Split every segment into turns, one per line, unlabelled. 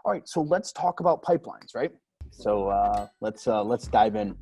All right, so let's talk about pipelines, right? So let's dive in.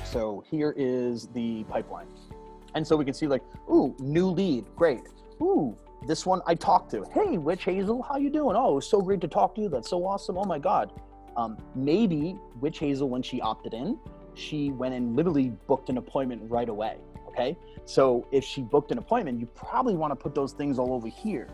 So here is the pipeline. And so we can see like, ooh, new lead, great. Ooh, this one I talked to. Hey, 𝒂𝒓𝒐𝒏, how you doing? Oh, it was so great to talk to you. That's so awesome. Oh my God. Maybe 𝒂𝒓𝒐𝒏, when she opted in, she went and literally booked an appointment right away, okay? So if she booked an appointment, you probably want to put those things all over here.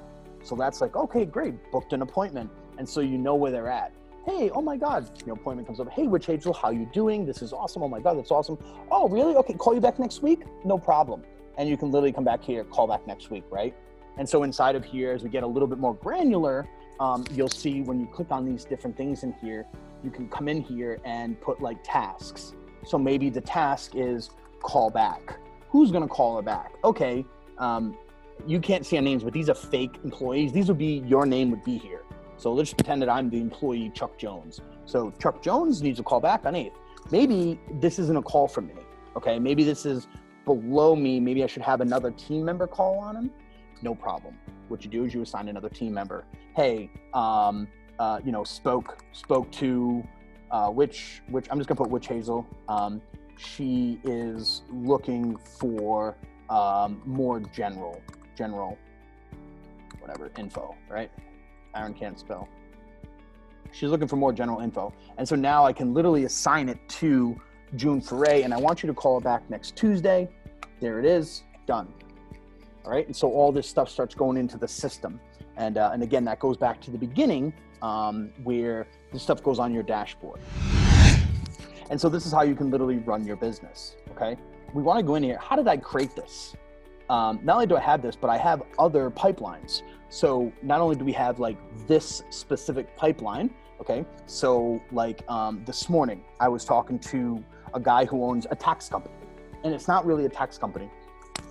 So that's like, okay, great, booked an appointment. And so you know where they're at. Hey, oh my God, your appointment comes up. Hey, 𝒂𝒓𝒏, how you doing? This is awesome. Oh my God, that's awesome. Oh, really? Okay, call you back next week? No problem. And you can literally come back here, call back next week, right? And so inside of here, as we get a little bit more granular, you'll see when you click on these different things in here, you can come in here and put like tasks. So maybe the task is call back. Who's gonna call her back? Okay, you can't see our names, but these are fake employees. These would be, your name would be here. So let's pretend that I'm the employee, Chuck Jones. So Chuck Jones needs a call back on 8th. Maybe this isn't a call from me, okay? Maybe this is below me. Maybe I should have another team member call on him. No problem. What you do is you assign another team member. Hey, spoke to which I'm just gonna put 𝒂𝒓𝒐𝒏. She is looking for more general, whatever, info, right? Aaron can't spell. She's looking for more general info. And so now I can literally assign it to 𝒂𝒓𝒐𝒏, and I want you to call it back next Tuesday. There it is, done. All right, and so all this stuff starts going into the system. And again, that goes back to the beginning where this stuff goes on your dashboard. And so this is how you can literally run your business, okay? We wanna go in here, how did I create this? Not only do I have this, but I have other pipelines. So not only do we have like this specific pipeline, okay? So like this morning, I was talking to a guy who owns a tax company. And it's not really a tax company.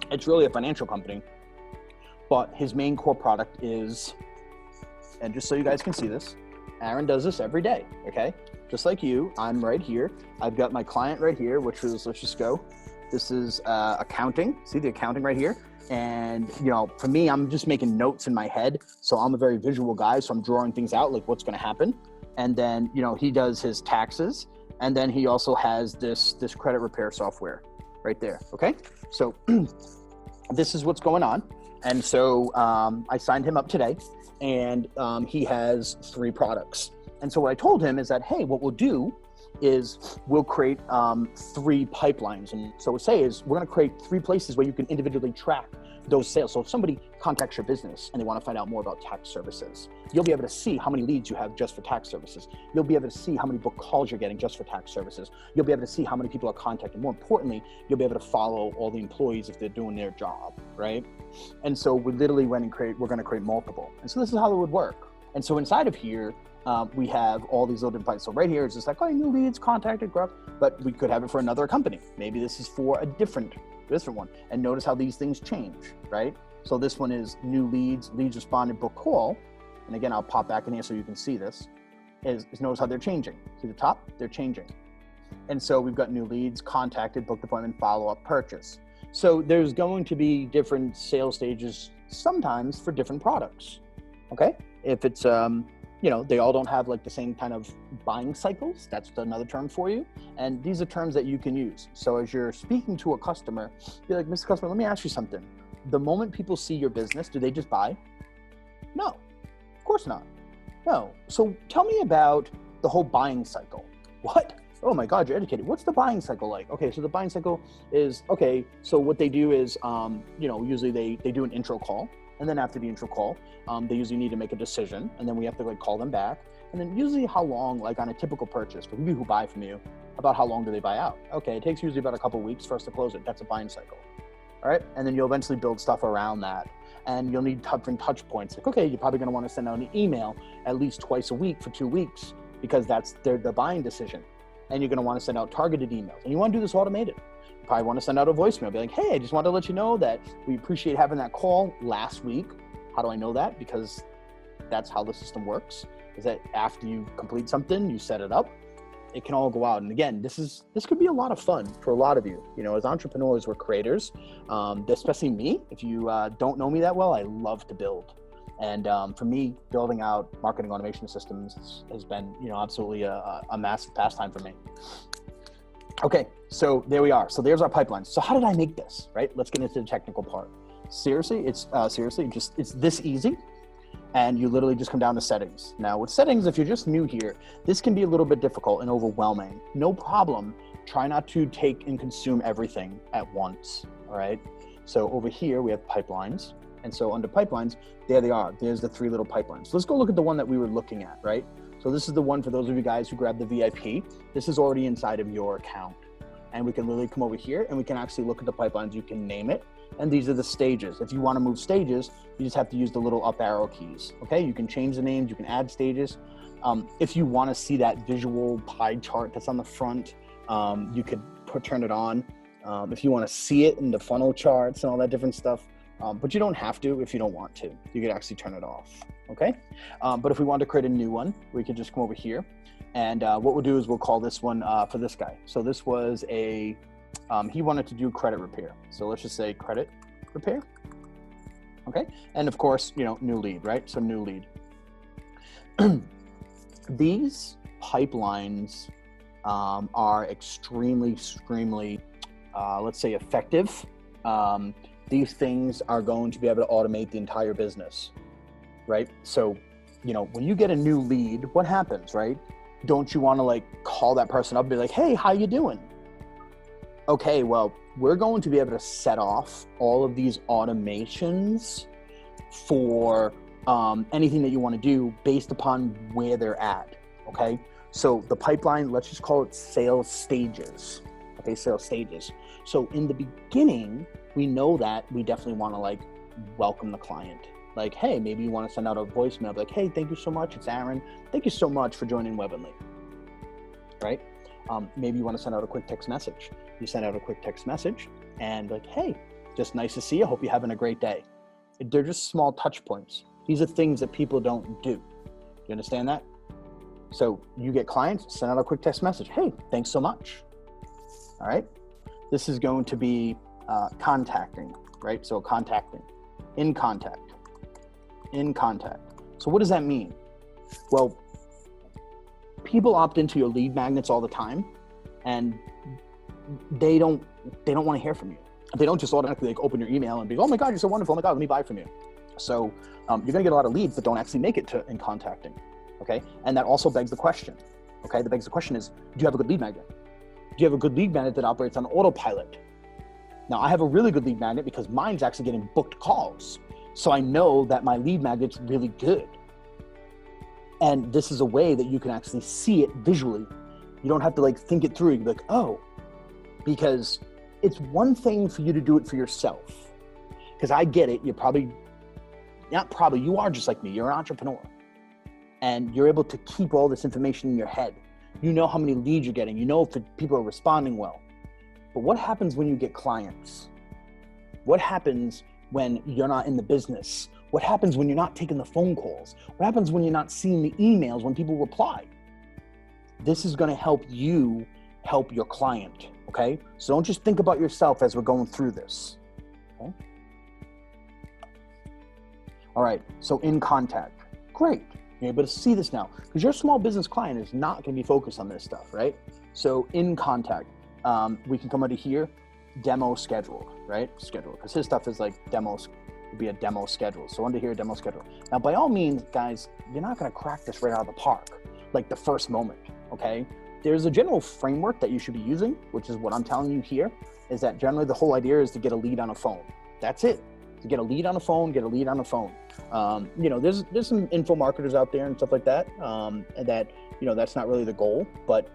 It's really a financial company. But his main core product is, and just so you guys can see this, Aaron does this every day, okay? Just like you, I'm right here. I've got my client right here, which was, let's just go. This is accounting. See the accounting right here? And, you know, for me, I'm just making notes in my head. So I'm a very visual guy. So I'm drawing things out, like what's going to happen. And then, you know, he does his taxes. And then he also has this credit repair software right there. Okay. So this is what's going on. And so I signed him up today, and he has 3 products. And so what I told him is that, hey, what we'll do is we'll create 3 pipelines. And so what we say is we're going to create 3 places where you can individually track those sales. So if somebody contacts your business and they want to find out more about tax services, you'll be able to see how many leads you have just for tax services. You'll be able to see how many book calls you're getting just for tax services. You'll be able to see how many people are contacting. More importantly, you'll be able to follow all the employees if they're doing their job, right? And so we literally went and we're going to create multiple. And so this is how it would work. And so inside of here, we have all these little pipelines. So right here, it's just like, oh, new leads, contacted, growth, but we could have it for another company. Maybe this is for a different one. And notice how these things change, right? So this one is new leads, leads responded, book call. And again, I'll pop back in here so you can see this, is notice how they're changing. See the top? They're changing. And so we've got new leads, contacted, booked appointment, follow-up, purchase. So there's going to be different sales stages sometimes for different products, okay? If it's, you know, they all don't have like the same kind of buying cycles. That's another term for you. And these are terms that you can use. So as you're speaking to a customer, you're like, Mr. Customer, let me ask you something. The moment people see your business, do they just buy? No, of course not. No. So tell me about the whole buying cycle. What? Oh my God, you're educated. What's the buying cycle like? Okay, so the buying cycle is, okay, so what they do is, you know, usually they do an intro call. And then after the intro call, they usually need to make a decision, and then we have to like call them back. And then usually how long, like on a typical purchase, for people who buy from you, about how long do they buy out? Okay, it takes usually about a couple of weeks for us to close it. That's a buying cycle. All right, and then you'll eventually build stuff around that. And you'll need different touch points. Like, okay, you're probably gonna wanna send out an email at least twice a week for 2 weeks, because that's the buying decision. And you're gonna wanna send out targeted emails. And you wanna do this automated. You probably wanna send out a voicemail, be like, hey, I just wanted to let you know that we appreciate having that call last week. How do I know that? Because That's how the system works, is that after you complete something, you set it up, it can all go out. And again, this could be a lot of fun for a lot of you. You know, as entrepreneurs, we're creators, especially me. If you don't know me that well, I love to build. And for me, building out marketing automation systems has been, you know, absolutely a massive pastime for me. Okay, so there we are. So there's our pipeline. So how did I make this, right? Let's get into the technical part. Seriously, it's this easy. And you literally just come down to settings. Now with settings, if you're just new here, this can be a little bit difficult and overwhelming. No problem. Try not to take and consume everything at once, all right? So over here, we have pipelines. And so under pipelines, there they are. There's the 3 little pipelines. So let's go look at the one that we were looking at, right? So this is the one for those of you guys who grabbed the VIP. This is already inside of your account. And we can literally come over here and we can actually look at the pipelines. You can name it. And these are the stages. If you want to move stages, you just have to use the little up arrow keys. Okay, you can change the names, you can add stages. If you want to see that visual pie chart that's on the front, you could turn it on. If you want to see it in the funnel charts and all that different stuff, but you don't have to if you don't want to. You could actually turn it off. Okay, but if we want to create a new one, we could just come over here. And what we'll do is we'll call this one for this guy. So this was a he wanted to do credit repair. So let's just say credit repair. Okay. And of course, you know, new lead, right? So new lead. These pipelines are extremely, let's say effective. These things are going to be able to automate the entire business, right? So, you know, when you get a new lead, what happens, right? Don't you want to like call that person up and be like, hey, how you doing? Okay, well, we're going to be able to set off all of these automations for anything that you want to do based upon where they're at, okay? So the pipeline, let's just call it sales stages, okay, sales stages. So in the beginning, we know that we definitely want to like welcome the client. Like, hey, maybe you want to send out a voicemail, like, hey, thank you so much, it's Aaron. Thank you so much for joining Webinly, right? Maybe you want to send out a quick text message. You send out a quick text message and like, hey, just nice to see you. Hope you're having a great day. They're just small touch points. These are things that people don't do. You understand that? So you get clients, send out a quick text message. Hey, thanks so much. All right. This is going to be contacting, right? So contacting, in contact. So what does that mean? Well, people opt into your lead magnets all the time, and they don't want to hear from you. They don't just automatically like open your email and be, oh my God, you're so wonderful. Oh my God, let me buy from you. So you're going to get a lot of leads that don't actually make it to in contacting. Okay. And that also begs the question. Okay. That begs the question is, do you have a good lead magnet? Do you have a good lead magnet that operates on autopilot? Now I have a really good lead magnet because mine's actually getting booked calls. So I know that my lead magnet's really good. And this is a way that you can actually see it visually. You don't have to like think it through. You're like, oh, because it's one thing for you to do it for yourself. Because I get it. You're probably, not probably, you are just like me. You're an entrepreneur. And you're able to keep all this information in your head. You know how many leads you're getting. You know if people are responding well. But what happens when you get clients? What happens when you're not in the business? What happens when you're not taking the phone calls? What happens when you're not seeing the emails when people reply? This is going to help you help your client, okay? So don't just think about yourself as we're going through this, okay? All right, so in contact, great. You're able to see this now because your small business client is not going to be focused on this stuff, right? So in contact, we can come under here, demo scheduled, right? Schedule, because his stuff is like demos, would be a demo schedule. So under here, demo schedule. Now, by all means, guys, you're not going to crack this right out of the park, like the first moment, okay? There's a general framework that you should be using, which is what I'm telling you here, is that generally the whole idea is to get a lead on a phone. That's it. To get a lead on a phone, get a lead on a phone. You know, there's some info marketers out there and stuff like that, and that, you know, that's not really the goal, but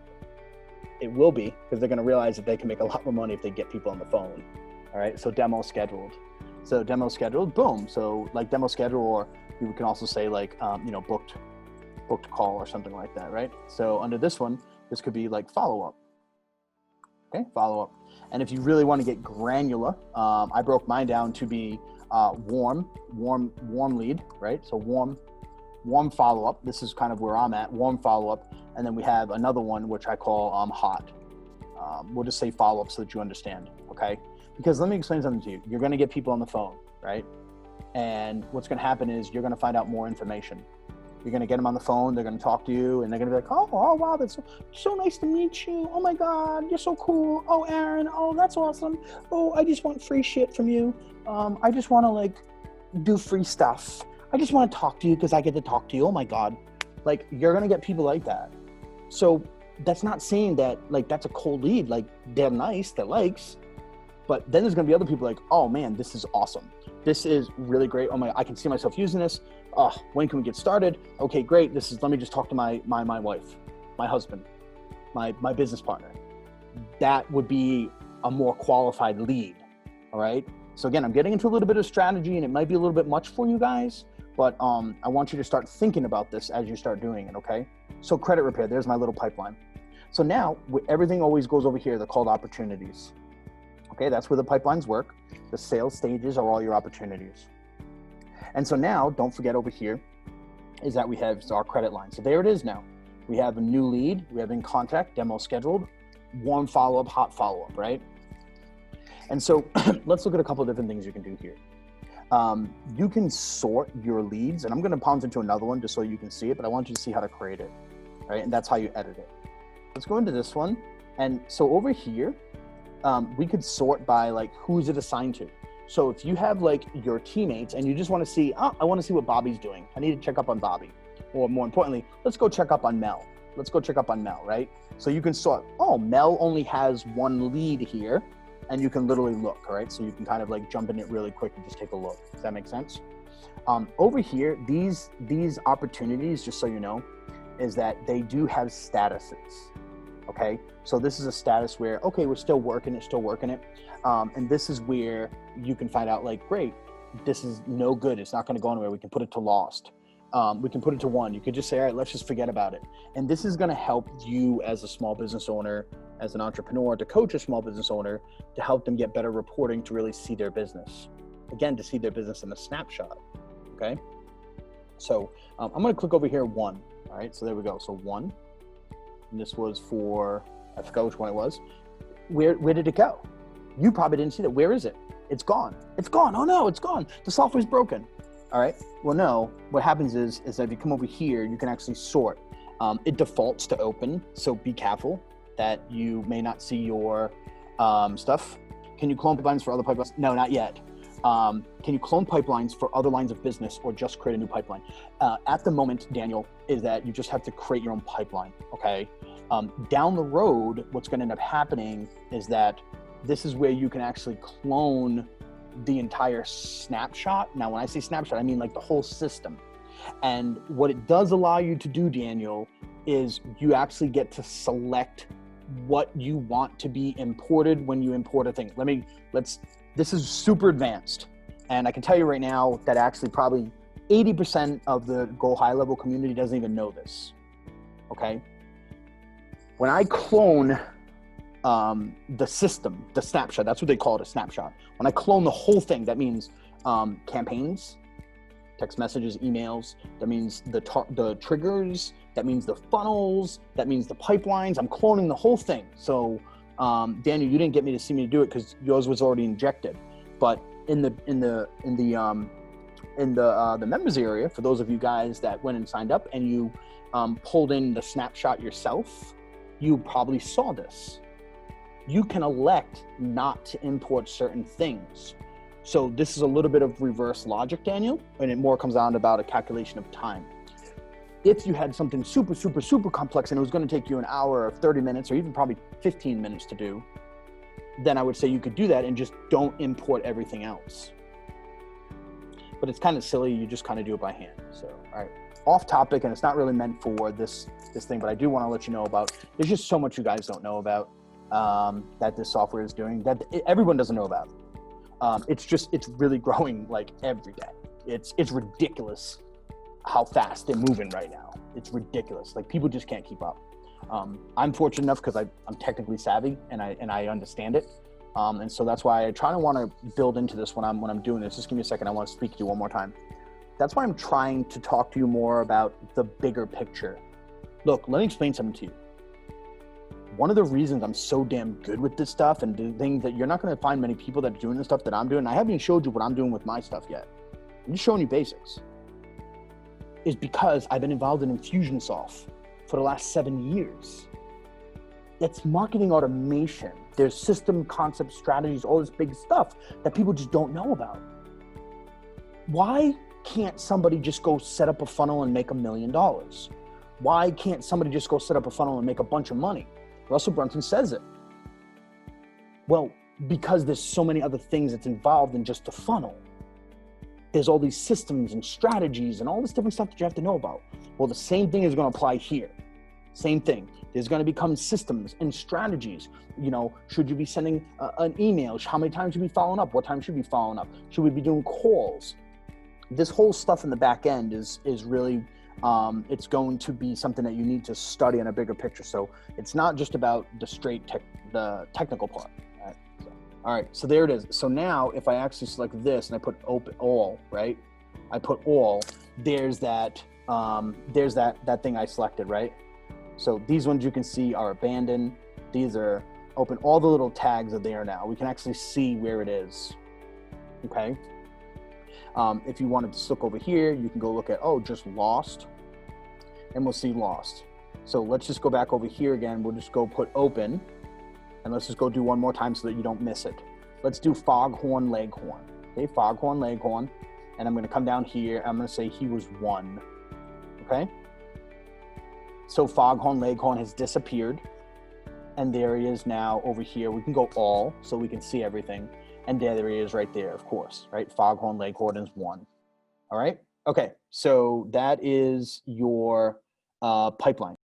it will be because they're going to realize that they can make a lot more money if they get people on the phone. All right. So demo scheduled. So demo scheduled, boom. So like demo schedule, or you can also say like, you know, booked call or something like that. Right. So under this one, this could be like follow-up. Okay. Follow-up. And if you really want to get granular, I broke mine down to be warm lead, right? So warm warm follow-up. This is kind of where I'm at, warm follow-up. And then we have another one, which I call hot. We'll just say follow-up so that you understand, okay? Because let me explain something to you. You're going to get people on the phone, right? And what's going to happen is you're going to find out more information. You're going to get them on the phone. They're going to talk to you, and they're going to be like, oh, wow, that's so nice to meet you. Oh, my God, you're so cool. Oh, Aaron, oh, that's awesome. Oh, I just want free shit from you. I just want to, like, do free stuff. I just want to talk to you because I get to talk to you. Oh, my God. Like, you're going to get people like that. So that's not saying that, like, that's a cold lead. Like, they're nice, they're likes. But then there's going to be other people like, oh, man, this is awesome. This is really great. Oh, my, I can see myself using this. Oh, when can we get started? Okay, great. Let me just talk to my wife, my husband, my business partner. That would be a more qualified lead. All right. So again, I'm getting into a little bit of strategy, and it might be a little bit much for you guys, but I want you to start thinking about this as you start doing it. Okay. So credit repair, there's my little pipeline. So now everything always goes over here. They're called opportunities. Okay. That's where the pipelines work. The sales stages are all your opportunities. And so now, don't forget over here is that we have our credit line. So there it is now. We have a new lead, we have in contact, demo scheduled, warm follow-up, hot follow-up, right? And so let's look at a couple of different things you can do here. You can sort your leads, and I'm going to pounce into another one just so you can see it, but I want you to see how to create it, right? And that's how you edit it. Let's go into this one. And so over here, we could sort by like, who's it assigned to? So if you have like your teammates and you just want to see, I want to see what Bobby's doing. I need to check up on Bobby. Or more importantly, let's go check up on Mel. Let's go check up on Mel, right? So you can sort, Mel only has one lead here, and you can literally look, all right? So you can kind of like jump in it really quick and just take a look. Does that make sense? Over here, these opportunities, just so you know, is that they do have statuses. Okay, so this is a status where, okay, we're still working it. And this is where you can find out like, great, this is no good. It's not going to go anywhere. We can put it to lost. We can put it to 1. You could just say, all right, let's just forget about it. And this is going to help you as a small business owner, as an entrepreneur, to coach a small business owner, to help them get better reporting, to really see their business. Again, to see their business in a snapshot. Okay. So I'm going to click over here 1. All right. So there we go. So 1. And this was for, I forgot which one it was. Where did it go? You probably didn't see that. Where is it? It's gone. It's gone. Oh no, it's gone. The software's broken. All right. Well, no, what happens is that if you come over here, you can actually sort. It defaults to open. So be careful that you may not see your stuff. Can you clone pipelines for other pipelines? No, not yet. Can you clone pipelines for other lines of business or just create a new pipeline? At the moment, Daniel, is that you just have to create your own pipeline, okay? Down the road, what's going to end up happening is that this is where you can actually clone the entire snapshot. Now, when I say snapshot, I mean like the whole system. And what it does allow you to do, Daniel, is you actually get to select what you want to be imported when you import a thing. This is super advanced. And I can tell you right now that actually probably 80% of the Go High Level community doesn't even know this, okay? When I clone the system, the snapshot, that's what they call it, a snapshot. When I clone the whole thing, that means campaigns, text messages, emails, that means the triggers, that means the funnels, that means the pipelines. I'm cloning the whole thing. So Daniel, you didn't get me to see me do it because yours was already injected. But in the members area, for those of you guys that went and signed up and you pulled in the snapshot yourself, you probably saw this. You can elect not to import certain things. So this is a little bit of reverse logic, Daniel, and it more comes down to about a calculation of time. If you had something super, super, super complex and it was going to take you an hour or 30 minutes or even probably 15 minutes to do, then I would say you could do that and just don't import everything else. But it's kind of silly. You just kind of do it by hand. So, all right, off topic, and it's not really meant for this thing, but I do want to let you know about, there's just so much you guys don't know about that this software is doing that everyone doesn't know about. It's really growing like every day. It's ridiculous how fast they're moving right now. It's ridiculous. Like people just can't keep up. I'm fortunate enough because I'm technically savvy and I understand it. And so that's why I want to build into this when I'm doing this. Just give me a second. I want to speak to you one more time. That's why I'm trying to talk to you more about the bigger picture. Look, let me explain something to you. One of the reasons I'm so damn good with this stuff and the things that you're not going to find many people that are doing the stuff that I'm doing, I haven't even showed you what I'm doing with my stuff yet. I'm just showing you basics. Is because I've been involved in Infusionsoft for the last 7 years. That's marketing automation. There's system, concept, strategies, all this big stuff that people just don't know about. Why can't somebody just go set up a funnel and make $1 million? Why can't somebody just go set up a funnel and make a bunch of money? Russell Brunson says it. Well, because there's so many other things that's involved in just the funnel. There's all these systems and strategies and all this different stuff that you have to know about. Well, the same thing is going to apply here. Same thing. There's going to become systems and strategies. You know, should you be sending an email? How many times should we be following up? What time should we be following up? Should we be doing calls? This whole stuff in the back end is really, it's going to be something that you need to study in a bigger picture. So it's not just about the technical part. All right, so there it is. So now if I actually select this and I put open all, right? I put all, there's that thing I selected, right? So these ones you can see are abandoned. These are open. All the little tags are there now. We can actually see where it is, okay? If you wanted to look over here, you can go look at, just lost, and we'll see lost. So let's just go back over here again. We'll just go put open, and let's just go do one more time so that you don't miss it. Let's do foghorn leghorn. Okay, foghorn leghorn, and I'm gonna come down here. I'm gonna say he was 1, okay? So foghorn leghorn has disappeared, and there he is now over here. We can go all, so we can see everything. And there he is right there, of course, right? Foghorn leghorn is 1, all right? Okay, so that is your pipeline.